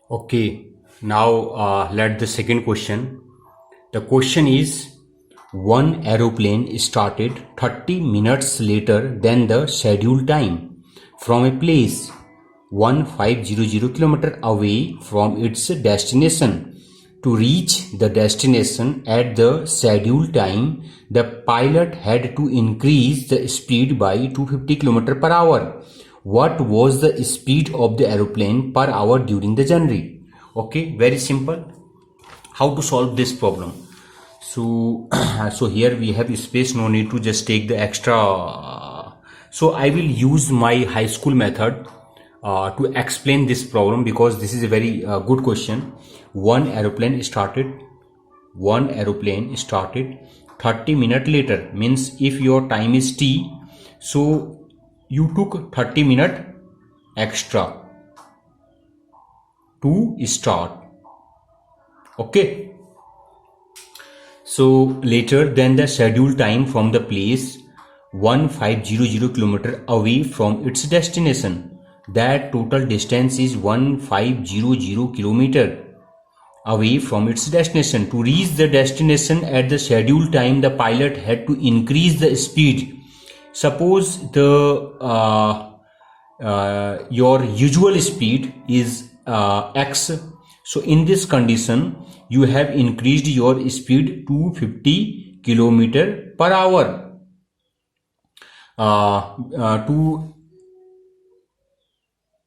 Okay, now let the second question. The question is, one aeroplane started 30 minutes later than the scheduled time from a place 1500 km away from its destination. To reach the destination at the scheduled time, the pilot had to increase the speed by 250 km per hour. What was the speed of the aeroplane per hour during the journey? Okay, very simple. How to solve this problem? So so here we have space, no need to just take the extra. So I will use my high school method to explain this problem, because this is a very good question. One aeroplane started 30 minutes later, means if your time is t, so you took 30 minutes extra to start. Okay, so later than the scheduled time from the place 1500 km away from its destination. That total distance is 1500 km away from its destination. To reach the destination at the scheduled time, the pilot had to increase the speed. Suppose your usual speed is x. So in this condition, you have increased your speed to 50 km per hour to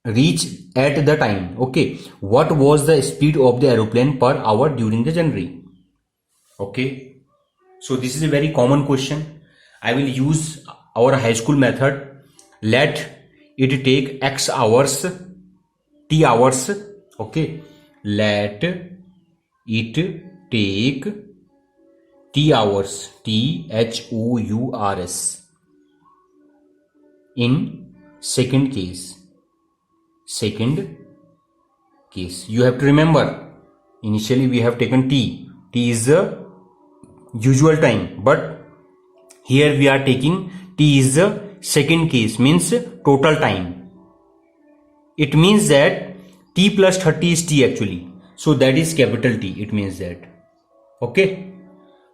reach at the time. Okay, what was the speed of the aeroplane per hour during the journey? Okay, so this is a very common question. I will use our high school method. Let it take x hours, t hours. Okay, let it take t hours, THOURS, in second case. You have to remember, initially we have taken t is the usual time, but here we are taking t is the second case, means total time. It means that t plus 30 is t actually, so that is capital T. It means that. Okay,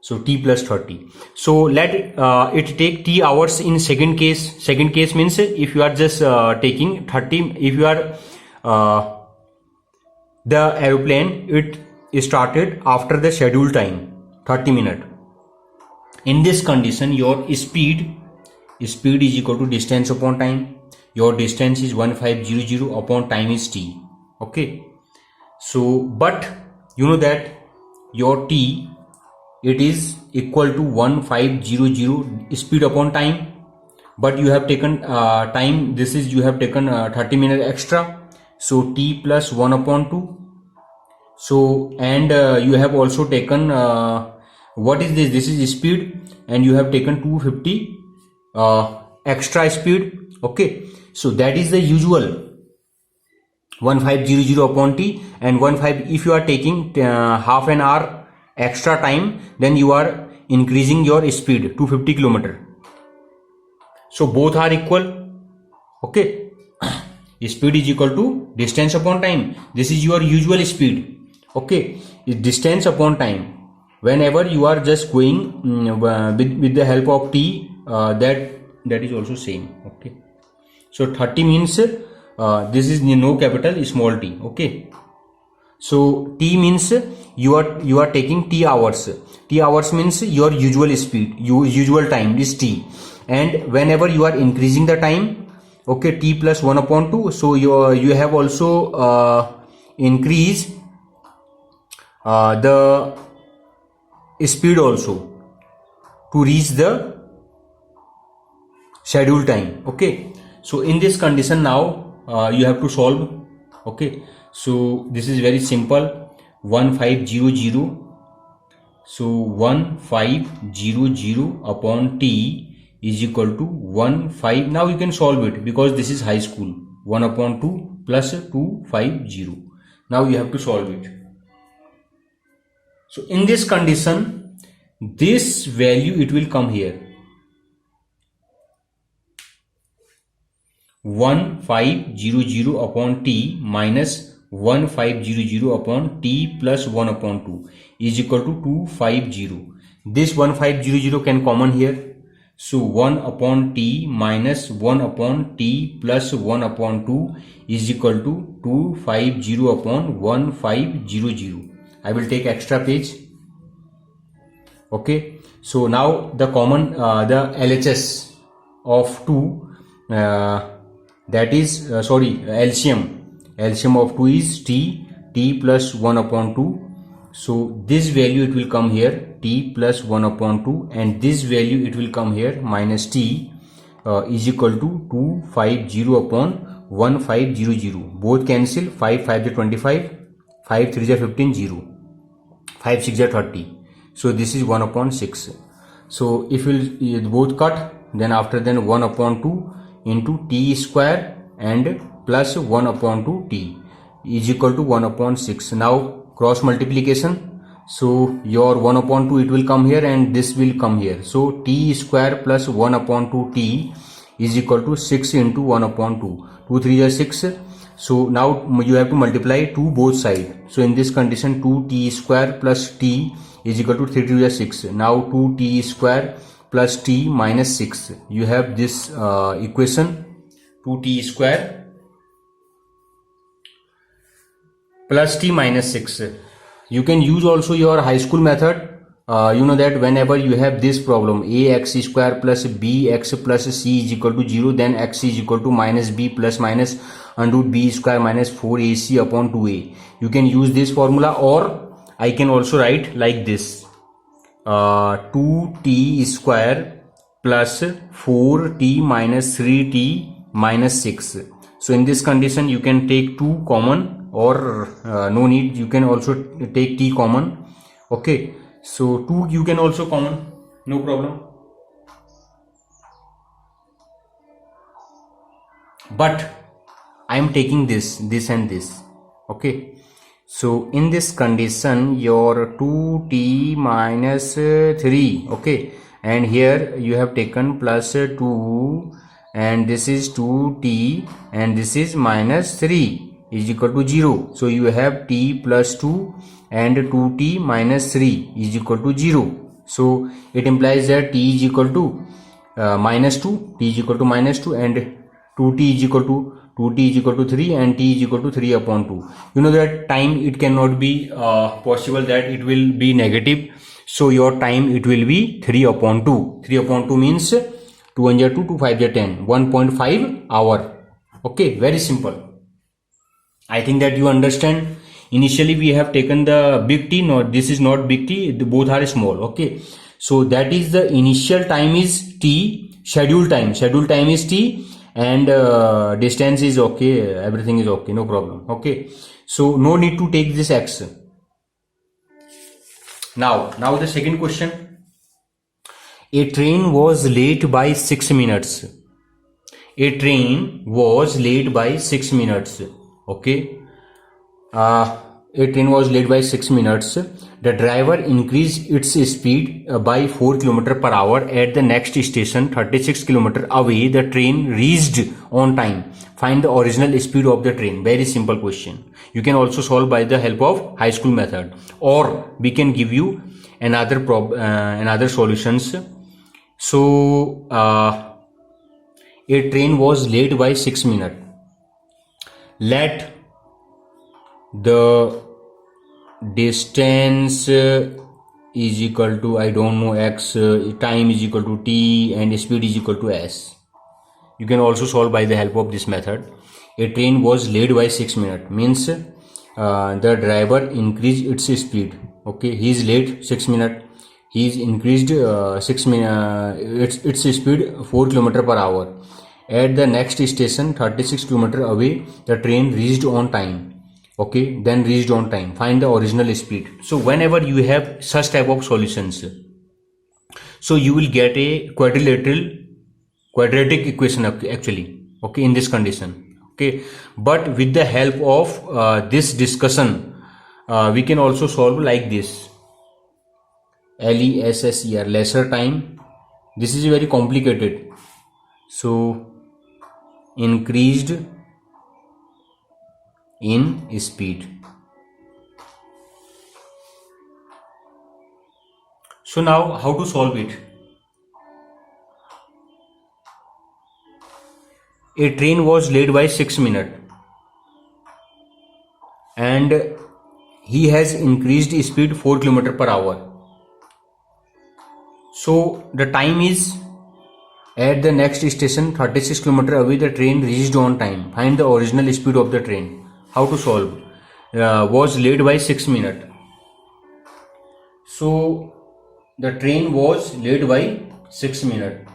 so t plus 30. So let it take t hours in second case. Second case means if you are just taking 30, if you are the aeroplane, it started after the scheduled time 30 minutes. In this condition, your speed is equal to distance upon time. Your distance is 1500 upon time is t. Okay, so but you know that your t, it is equal to 1500 speed upon time, but you have taken time, this is you have taken 30 minutes extra, so t plus 1 upon 2. So and you have also taken what is this? This is speed, and you have taken 250 extra speed. Okay, so that is the usual 1500 upon t, and 15, if you are taking half an hour extra time, then you are increasing your speed to 50 km. So both are equal. Okay, speed is equal to distance upon time. This is your usual speed. Okay, distance upon time. Whenever you are just going with the help of t, that is also same. Okay, so 30 means this is no capital, small t. Okay, so t means you are taking t hours. T hours means your usual speed, usual time is t, and whenever you are increasing the time, okay, t plus 1 upon 2, so you have also increased the speed also to reach the scheduled time. Okay, so in this condition now you have to solve. Okay, so this is very simple. 1500, so 1500 upon t is equal to 15. Now you can solve it because this is high school. 1 upon 2 plus 250. Now you have to solve it. So in this condition, this value, it will come here. 1500 upon t minus 1500 upon t plus 1 upon 2 is equal to 250. This 1500 can common here. So 1 upon t minus 1 upon t plus 1 upon 2 is equal to 250 upon 1500. I will take extra page. Okay. So now the common the LHS of 2 that is LCM of 2 is t plus 1 upon 2. So this value it will come here t plus 1 upon 2, and this value it will come here minus t is equal to 250 upon 1500. Both cancel. 5 5 is 25, 5 3 is 15, 0, 5 6 is 30. So this is 1 upon 6. So if you both cut, then after then 1 upon 2 into t square and plus 1 upon 2 t is equal to 1 upon 6. Now cross multiplication. So your 1 upon 2 it will come here and this will come here. So t square plus 1 upon 2 t is equal to 6 into 1 upon 2. 2 3 is 6. So now you have to multiply 2 both sides. So in this condition 2t square plus t is equal to 3 2 is 6. Now 2t square plus t minus 6. You have this equation 2t square plus t minus 6. You can use also your high school method. You know that whenever you have this problem ax square plus bx plus c is equal to 0, then x is equal to minus b plus minus under root b square minus 4ac upon 2a. You can use this formula, or I can also write like this 2t square plus 4t minus 3t minus 6. So in this condition you can take 2 common, or no need, you can also take t common. Okay, so 2 you can also common, no problem. But I am taking this and this. Okay, so in this condition your 2t minus 3, okay, and here you have taken plus 2, and this is 2t and this is minus 3 is equal to 0. So you have t plus 2 and 2t minus 3 is equal to 0. So it implies that t is equal to minus 2, t is equal to minus 2, and 2t is equal to 2t is equal to 3 and t is equal to 3 upon 2. You know that time it cannot be possible that it will be negative. So your time it will be 3 upon 2. 3 upon 2 means 2 and 2, 2 5 10, 1.5 hour. Okay, very simple. I think that you understand. Initially we have taken the big T. No, this is not big T, both are small. Okay, so that is the initial time is T, schedule time is T, and distance is okay, everything is okay, no problem. Okay, so no need to take this x. Now the second question. A train was late by 6 minutes. A train was late by 6 minutes. Okay, a train was late by 6 minutes. The driver increased its speed by 4 km per hour at the next station 36 km away. The train reached on time. Find the original speed of the train. Very simple question. You can also solve by the help of high school method, or we can give you another solutions. So a train was late by 6 minutes. Let the distance is equal to, I don't know, x, time is equal to t, and speed is equal to s. You can also solve by the help of this method. A train was late by 6 minutes means the driver increased its speed. Okay, he is late 6 minutes. He is increased 6 minutes its speed 4 km per hour. At the next station 36 km away, the train reached on time. Okay, then reached on time. Find the original speed. So whenever you have such type of solutions, so you will get a quadratic equation actually. Okay, in this condition. Okay, but with the help of this discussion, we can also solve like this. LESSER, lesser time. This is very complicated. So increased in speed. So now how to solve it? A train was late by 6 minutes and he has increased speed 4 km per hour. So the time is at the next station 36 km away the train reached on time. Find the original speed of the train. How to solve? Was late by 6 minutes. So the train was late by 6 minutes.